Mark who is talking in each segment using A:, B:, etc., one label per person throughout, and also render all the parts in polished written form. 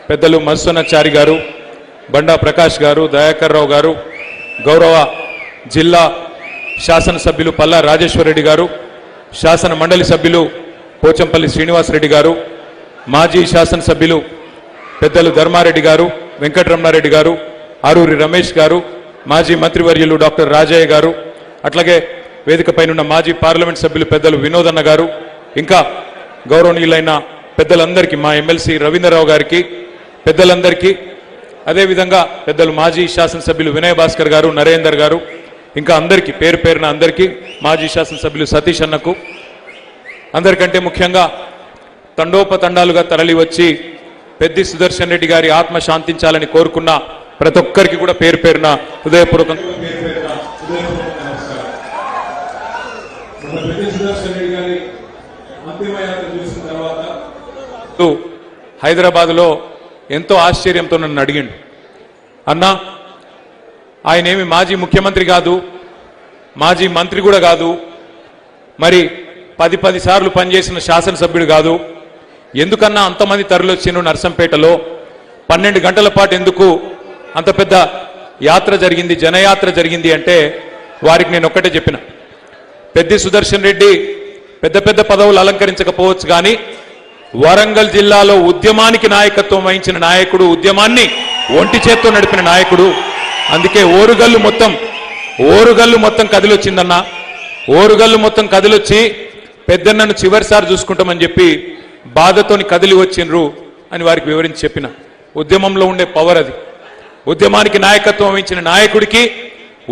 A: పెద్దలు మధుసూదనాచారి గారు, బండా ప్రకాష్ గారు, దయాకర్ రావు గారు, గౌరవ జిల్లా శాసనసభ్యులు పల్లా రాజేశ్వరరెడ్డి గారు, శాసన మండలి సభ్యులు పోచంపల్లి శ్రీనివాసరెడ్డి గారు, మాజీ శాసనసభ్యులు పెద్దలు ధర్మారెడ్డి గారు, వెంకటరమణారెడ్డి గారు, ఆరూరి రమేష్ గారు, మాజీ మంత్రివర్యులు డాక్టర్ రాజయ్య గారు, అట్లాగే వేదికపైనున్న మాజీ పార్లమెంట్ సభ్యులు పెద్దలు వినోదన్న గారు, ఇంకా గౌరవనీయులైన పెద్దలందరికీ, మా ఎమ్మెల్సీ రవీంద్రరావు గారికి, పెద్దలందరికీ, అదేవిధంగా పెద్దలు మాజీ శాసనసభ్యులు వినయ్ భాస్కర్ గారు, నరేందర్ గారు, ఇంకా అందరికీ పేరు పేరున అందరికీ, మాజీ శాసనసభ్యులు సతీష్ అన్నకు, అందరికంటే ముఖ్యంగా తండోపతండాలుగా తరలి వచ్చి పెద్ది సుదర్శన్ రెడ్డి గారి ఆత్మ శాంతించాలని కోరుకున్న ప్రతి ఒక్కరికి కూడా పేరు పేరున హృదయపూర్వకంగా హైదరాబాద్లో ఎంతో ఆశ్చర్యంతో నన్ను అడిగిండు, అన్నా ఆయనేమి మాజీ ముఖ్యమంత్రి కాదు, మాజీ మంత్రి కూడా కాదు, మరి 10 సార్లు పనిచేసిన శాసనసభ్యుడు కాదు, ఎందుకన్నా అంతమంది తరలివచ్చిండ్రు నర్సంపేటలో 12 గంటల పాటు ఎందుకు అంత పెద్ద యాత్ర జరిగింది, జనయాత్ర జరిగింది అంటే వారికి నేను ఒక్కటే చెప్పిన, పెద్ది సుదర్శన్ రెడ్డి పెద్ద పెద్ద పదవులు అలంకరించకపోవచ్చు కానీ వరంగల్ జిల్లాలో ఉద్యమానికి నాయకత్వం వహించిన నాయకుడు, ఉద్యమాన్ని ఒంటి చేత్తో నడిపిన నాయకుడు. అందుకే ఓరుగల్లు మొత్తం కదిలొచ్చిందన్న, ఓరుగల్లు మొత్తం కదిలొచ్చి పెద్దన్నను చివరిసారి చూసుకుంటామని చెప్పి బాధతోని కదిలి వచ్చిండ్రు అని వారికి వివరించి చెప్పిన. ఉద్యమంలో ఉండే పవర్ అది. ఉద్యమానికి నాయకత్వం వహించిన నాయకుడికి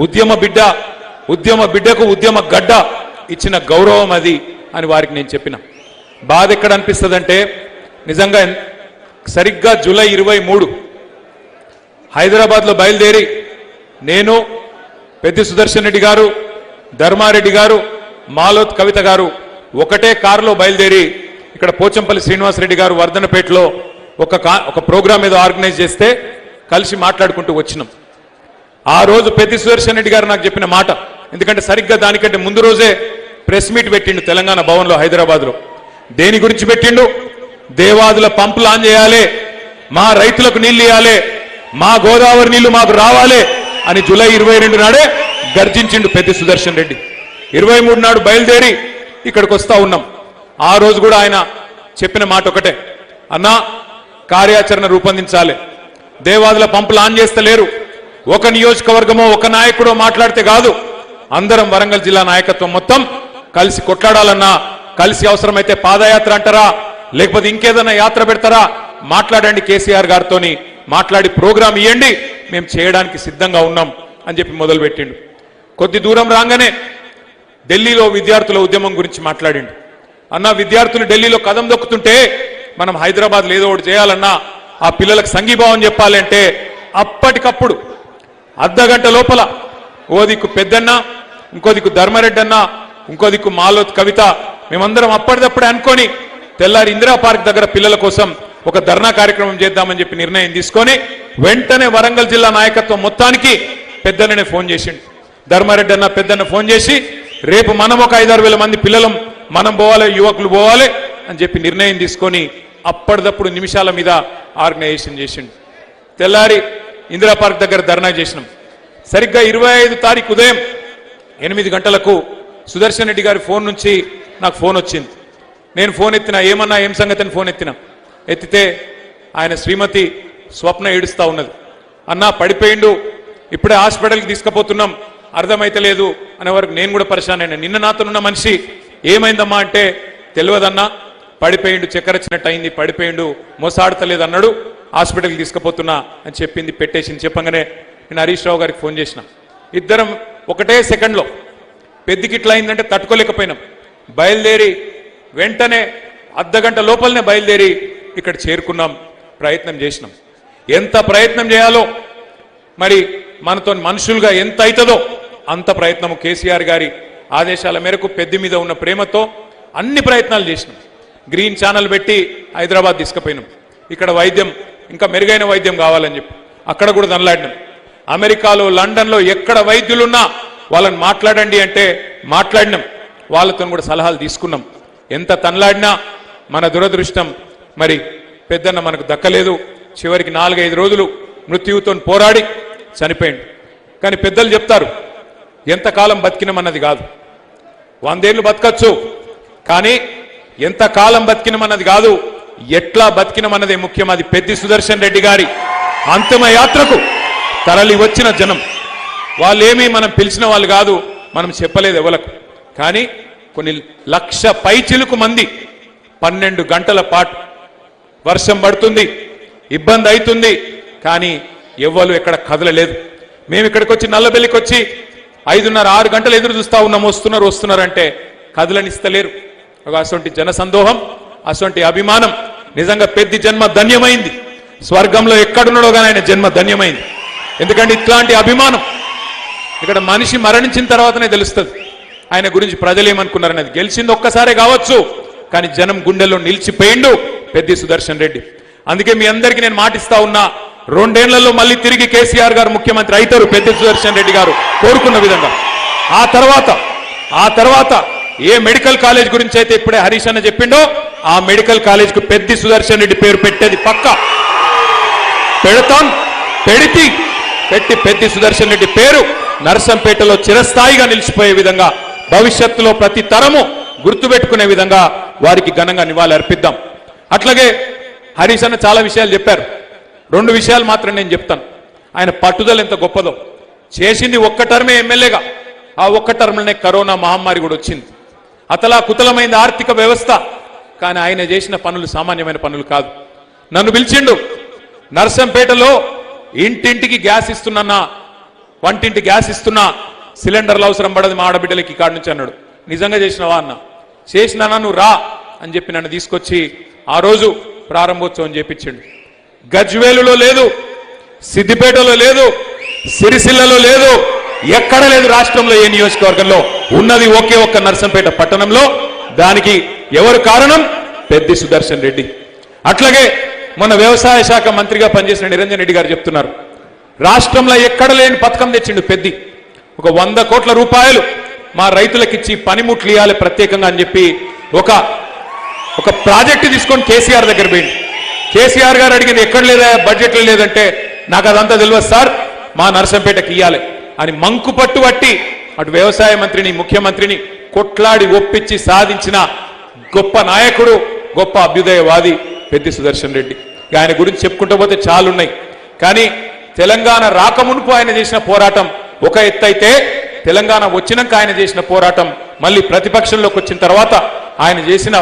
A: ఉద్యమ బిడ్డకు ఉద్యమ గడ్డ ఇచ్చిన గౌరవం అది అని వారికి నేను చెప్పిన. బాధ ఎక్కడ అనిపిస్తుందంటే, నిజంగా సరిగ్గా జూలై 23 హైదరాబాద్లో బయలుదేరి నేను, పెద్ది సుదర్శన్ రెడ్డి గారు, ధర్మారెడ్డి గారు, మాలోత్ కవిత గారు ఒకటే కారులో బయలుదేరి ఇక్కడ పోచంపల్లి శ్రీనివాసరెడ్డి గారు వర్ధనపేటలో ఒక ప్రోగ్రాం ఏదో ఆర్గనైజ్ చేస్తే కలిసి మాట్లాడుకుంటూ వచ్చినాం. ఆ రోజు పెద్ది సుదర్శన్ రెడ్డి గారు నాకు చెప్పిన మాట, ఎందుకంటే సరిగ్గా దానికంటే ముందు రోజే ప్రెస్ మీట్ పెట్టిండు తెలంగాణ భవన్లో హైదరాబాద్లో. దేని గురించి పెట్టిండు? దేవాదుల పంపులు ఆన్ చేయాలి, మా రైతులకు నీళ్లు ఇవ్వాలి, మా గోదావరి నీళ్లు మాకు రావాలి అని జూలై 22 నాడే గర్జించిండు పెద్ది సుదర్శన్ రెడ్డి. 23 నాడు బయలుదేరి ఇక్కడికి వస్తా ఉన్నాం. ఆ రోజు కూడా ఆయన చెప్పిన మాట ఒకటే, అన్నా కార్యాచరణ రూపొందించాలి, దేవాదుల పంపులు ఆన్ చేస్తలేరు, ఒక నియోజకవర్గమో ఒక నాయకుడో మాట్లాడితే కాదు, అందరం వరంగల్ జిల్లా నాయకత్వం మొత్తం కలిసి కొట్లాడాలన్నా, కలిసి అవసరమైతే పాదయాత్ర అంటారా లేకపోతే ఇంకేదైనా యాత్ర పెడతారా మాట్లాడండి, కేసీఆర్ గారితో మాట్లాడి ప్రోగ్రాం ఇవ్వండి, మేము చేయడానికి సిద్ధంగా ఉన్నాం అని చెప్పి మొదలుపెట్టిండు. కొద్ది దూరం రాగానే ఢిల్లీలో విద్యార్థుల ఉద్యమం గురించి మాట్లాడిండు. అన్న, విద్యార్థులు ఢిల్లీలో కదం దొక్కుతుంటే మనం హైదరాబాద్లో ఏదో ఒకటి చేయాలన్నా, ఆ పిల్లలకు సంఘీభావం చెప్పాలి అంటే అప్పటికప్పుడు అర్ధగంట లోపల ఓ దిక్కు పెద్దన్న, ఇంకో దిక్కు ధర్మారెడ్డి అన్న, ఇంకో దిక్కు మాలోత్ కవిత, మేమందరం అప్పటిదప్పుడే అనుకొని తెల్లారి ఇందిరా పార్క్ దగ్గర పిల్లల కోసం ఒక ధర్నా కార్యక్రమం చేద్దామని చెప్పి నిర్ణయం తీసుకొని వెంటనే వరంగల్ జిల్లా నాయకత్వం మొత్తానికి పెద్దన్ననే ఫోన్ చేసిండు. ధర్మారెడ్డి అన్న పెద్దన్న ఫోన్ చేసి, రేపు మనం ఒక 5-6 వేల మంది పిల్లలం మనం పోవాలి, యువకులు పోవాలి అని చెప్పి నిర్ణయం తీసుకొని అప్పటిదప్పుడు నిమిషాల మీద ఆర్గనైజేషన్ చేసిండు. తెల్లారి ఇందిరా పార్క్ దగ్గర ధర్నా చేసినాం. సరిగ్గా 25 తారీఖు ఉదయం 8 గంటలకు సుదర్శన్ రెడ్డి గారి ఫోన్ నుంచి నాకు ఫోన్ వచ్చింది. నేను ఫోన్ ఎత్తినా, ఏమన్నా ఏం సంగతి అని ఫోన్ ఎత్తితే ఆయన శ్రీమతి స్వప్న ఏడుస్తా ఉన్నది. అన్నా పడిపోయిండు, ఇప్పుడే హాస్పిటల్కి తీసుకుపోతున్నాం, అర్థమైతే లేదు అనే వరకు నేను కూడా పరిశాన్ అయినా. నిన్న నాతోనున్న మనిషి ఏమైందమ్మా అంటే, తెలియదన్నా, పడిపోయిండు, చక్కెర వచ్చినట్టు అయింది, పడిపోయిండు, మోసాడతలేదు అన్నాడు, హాస్పిటల్కి తీసుకుపోతున్నా అని చెప్పింది, పెట్టేసింది. చెప్పగానే నేను హరీష్ రావు గారికి ఫోన్ చేసిన. ఇద్దరం ఒకటే సెకండ్లో పెద్దికి ఇట్లా అయిందంటే తట్టుకోలేకపోయినాం. బయలుదేరి వెంటనే అర్ధగంట లోపలనే బయలుదేరి ఇక్కడ చేరుకున్నాం, ప్రయత్నం చేసినాం. ఎంత ప్రయత్నం చేయాలో, మరి మనతో మనుషులుగా ఎంత అవుతుందో అంత ప్రయత్నము కేసీఆర్ గారి ఆదేశాల మేరకు పెద్ది మీద ఉన్న ప్రేమతో అన్ని ప్రయత్నాలు చేసినాం. గ్రీన్ ఛానల్ పెట్టి హైదరాబాద్ తీసుకుపోయినాం. ఇక్కడ వైద్యం, ఇంకా మెరుగైన వైద్యం కావాలని చెప్పి అక్కడ కూడా దనలాడినాం. అమెరికాలో, లండన్లో ఎక్కడ వైద్యులున్నా వాళ్ళని మాట్లాడండి అంటే మాట్లాడినాం, వాళ్ళతో కూడా సలహాలు తీసుకున్నాం. ఎంత తనలాడినా మన దురదృష్టం మరి పెద్దన్న మనకు దక్కలేదు. చివరికి 4-5 రోజులు మృత్యువుతో పోరాడి చనిపోయింది. కానీ పెద్దలు చెప్తారు, ఎంతకాలం బతికినమన్నది కాదు, 100 ఏళ్ళు బతకచ్చు, కానీ ఎంతకాలం బతికినమన్నది కాదు, ఎట్లా బతికినమన్నదే ముఖ్యం. అది పెద్ది సుదర్శన్ రెడ్డి గారి అంతిమ యాత్రకు తరలి వచ్చిన జనం. వాళ్ళేమీ మనం పిలిచిన వాళ్ళు కాదు, మనం చెప్పలేదు ఎవలకు. కానీ కొన్ని లక్ష పైచిలుకు మంది 12 గంటల పాటు వర్షం పడుతుంది, ఇబ్బంది అవుతుంది, కానీ ఎవ్వరు ఎక్కడ కదలలేదు. మేము ఇక్కడికి వచ్చి నల్లబెల్లికి వచ్చి 5:30-6 గంటలు ఎదురు చూస్తా ఉన్నాం, వస్తున్నారంటే కదలనిస్తలేరు. అటువంటి జనసందోహం, అటువంటి అభిమానం. నిజంగా పెద్ది జన్మ ధన్యమైంది. స్వర్గంలో ఎక్కడున్నాడో కానీ ఆయన జన్మ ధన్యమైంది. ఎందుకంటే ఇట్లాంటి అభిమానం ఇక్కడ మనిషి మరణించిన తర్వాతనే తెలుస్తుంది ఆయన గురించి ప్రజలు ఏమనుకున్నారనేది. గెలిచింది ఒక్కసారే కావచ్చు, కానీ జనం గుండెల్లో నిలిచిపోయిండు పెద్ది సుదర్శన్ రెడ్డి. అందుకే మీ అందరికీ నేను మాటిస్తా ఉన్నా, 2 ఏళ్లలో మళ్ళీ తిరిగి కేసీఆర్ గారు ముఖ్యమంత్రి అవుతారు, పెద్ది సుదర్శన్ రెడ్డి గారు కోరుకున్న విధంగా. ఆ తర్వాత ఏ మెడికల్ కాలేజ్ గురించి అయితే ఇప్పుడే హరీష్ అన్న చెప్పిండో, ఆ మెడికల్ కాలేజ్ కు పెద్ది సుదర్శన్ రెడ్డి పేరు పెట్టేది పక్కా పెడతాం. పెట్టి పెద్ది సుదర్శన్ రెడ్డి పేరు నర్సంపేటలో చిరస్థాయిగా నిలిచిపోయే విధంగా, భవిష్యత్తులో ప్రతి తరము గుర్తుపెట్టుకునే విధంగా వారికి ఘనంగా నివాళి అర్పిద్దాం. అట్లాగే హరీష్ అన్న చాలా విషయాలు చెప్పారు. 2 విషయాలు మాత్రం నేను చెప్తాను. ఆయన పట్టుదల ఎంత గొప్పదో. చేసింది ఒక్క టర్మే ఎమ్మెల్యేగా, ఆ ఒక్క టర్మ్లోనే కరోనా మహమ్మారి కూడా వచ్చింది. కుతలమైంది ఆర్థిక వ్యవస్థ. కానీ ఆయన చేసిన పనులు సామాన్యమైన పనులు కాదు. నన్ను పిలిచిండు, నర్సంపేటలో ఇంటింటికి గ్యాస్ ఇస్తున్నా, వంటింటి గ్యాస్ ఇస్తున్నా, సిలిండర్లు అవసరం పడదు మా ఆడబిడ్డలకి కాడి నుంచి అన్నాడు. నిజంగా చేసినవా అన్న? చేసినానా, నువ్వు రా అని చెప్పి నన్ను తీసుకొచ్చి ఆ రోజు ప్రారంభోత్సవం చేపించిండు. గజ్వేలులో లేదు, సిద్దిపేటలో లేదు, సిరిసిల్లలో లేదు, ఎక్కడ లేదు రాష్ట్రంలో ఏ నియోజకవర్గంలో. ఉన్నది ఒకే ఒక్క నర్సంపేట పట్టణంలో. దానికి ఎవరు కారణం? పెద్ది సుదర్శన్ రెడ్డి. అట్లాగే మన వ్యవసాయ శాఖ మంత్రిగా పనిచేసిన నిరంజన్ రెడ్డి గారు చెప్తున్నారు, రాష్ట్రంలో ఎక్కడ లేని పథకం తెచ్చిండు పెద్ది. ఒక 100 కోట్ల రూపాయలు మా రైతులకిచ్చి పనిముట్లు ఇవ్వాలి ప్రత్యేకంగా అని చెప్పి ఒక ప్రాజెక్టు తీసుకొని కేసీఆర్ దగ్గర పోయింది. కేసీఆర్ గారు అడిగింది, ఎక్కడ లేదా బడ్జెట్లో లేదంటే, నాకు అదంతా తెలియదు సార్, మా నర్సంపేటకి ఇయ్యాలి అని మంకు పట్టు పట్టి అటు వ్యవసాయ మంత్రిని, ముఖ్యమంత్రిని కొట్లాడి ఒప్పించి సాధించిన గొప్ప నాయకుడు, గొప్ప అభ్యుదయవాది పెద్ది సుదర్శన్ రెడ్డి. ఆయన గురించి చెప్పుకుంటూ పోతే చాలున్నాయి. కానీ తెలంగాణ రాకమునుపు ఆయన చేసిన పోరాటం ఒక ఎత్తు అయితే, తెలంగాణ వచ్చినాక ఆయన చేసిన పోరాటం మళ్ళీ ప్రతిపక్షంలోకి వచ్చిన తర్వాత ఆయన చేసిన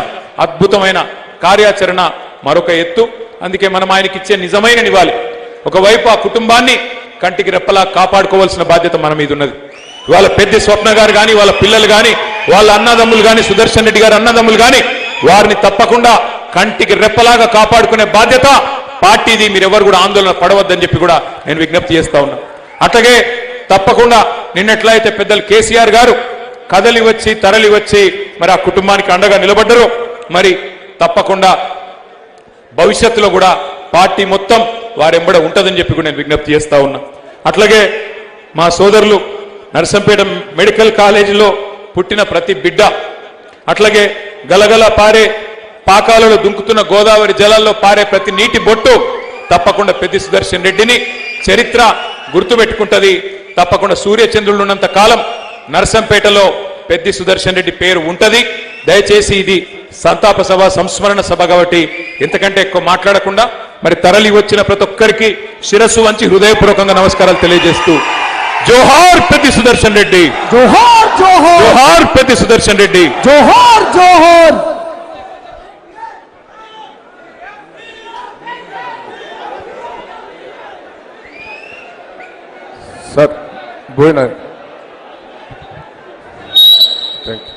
A: అద్భుతమైన కార్యాచరణ మరొక ఎత్తు. అందుకే మనం ఆయనకి ఇచ్చే నిజమైన నివాళి. ఒకవైపు ఆ కుటుంబాన్ని కంటికి రెప్పలా కాపాడుకోవాల్సిన బాధ్యత మన మీద ఉన్నది. వాళ్ళ పెద్ద స్వప్న గారు కానీ, వాళ్ళ పిల్లలు కానీ, వాళ్ళ అన్నదమ్ములు కానీ, సుదర్శన్ రెడ్డి గారు అన్నదమ్ములు కానీ, వారిని తప్పకుండా కంటికి రెప్పలాగా కాపాడుకునే బాధ్యత పార్టీది. మీరెవరు కూడా ఆందోళన పడవద్దని చెప్పి కూడా నేను విజ్ఞప్తి చేస్తా ఉన్నా. అట్లాగే తప్పకుండా నిన్నెట్లయితే పెద్దలు కేసీఆర్ గారు కదలి వచ్చి తరలి వచ్చి మరి ఆ కుటుంబానికి అండగా నిలబడ్డరు, మరి తప్పకుండా భవిష్యత్తులో కూడా పార్టీ మొత్తం వారెంబడ ఉంటుందని చెప్పి కూడా నేను విజ్ఞప్తి చేస్తా ఉన్నా. అట్లాగే మా సోదరులు నర్సంపేట మెడికల్ కాలేజీలో పుట్టిన ప్రతి బిడ్డ, అట్లాగే గలగల పారే పాకాలలో దుంకుతున్న గోదావరి జలాల్లో పారే ప్రతి నీటి బొట్టు తప్పకుండా పెద్ది సుదర్శన్ రెడ్డిని చరిత్ర గుర్తుపెట్టుకుంటది. తప్పకుండా సూర్యచంద్రులు ఉన్నంత కాలం నర్సంపేటలో పెద్ది సుదర్శన్ రెడ్డి పేరు ఉంటది. దయచేసి ఇది సంతాప సభ, సంస్మరణ సభ కాబట్టి ఎంతకంటే ఎక్కువ మాట్లాడకుండా మరి తరలి వచ్చిన ప్రతి ఒక్కరికి శిరస్సు వంచి హృదయపూర్వకంగా నమస్కారాలు తెలియజేస్తూ, జోహార్ పెద్ది సుదర్శన్ రెడ్డి,
B: జోహార్ జోహార్,
A: జోహార్ పెద్ది సుదర్శన్ రెడ్డి,
B: జోహార్ జోహార్.
C: సార్ భోజనం. Thank you.